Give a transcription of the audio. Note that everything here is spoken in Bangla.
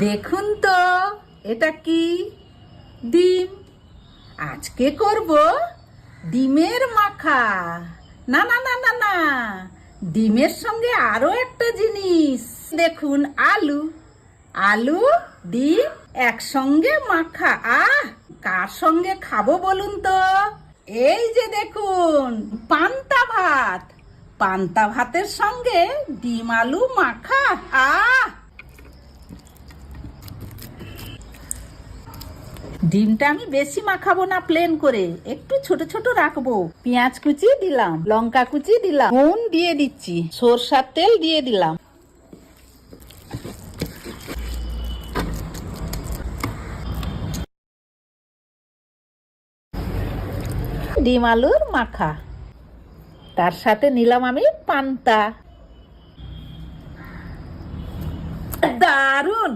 দেখুন তো এটা কি? ডিম। আজকে করব ডিমের মাখা। না না না না না, ডিমের সঙ্গে আরো একটা জিনিস দেখুন, আলু। আলু ডিম একসঙ্গে মাখা। কার সঙ্গে খাবো বলুন তো? এই যে দেখুন, পান্তা ভাত। পান্তা ভাতের সঙ্গে ডিম আলু মাখা। ডিমটা আমি বেশি মাখাবো না, প্লেন করে একটু ছোট ছোট রাখবো। পেঁয়াজ কুচি দিলাম, লঙ্কা কুচি দিলাম, নুন দিয়ে দিচ্ছি, সরষার তেল দিয়ে দিলাম। ডিম আলুর মাখা, তার সাথে নিলাম আমি পান্তা। দারুন।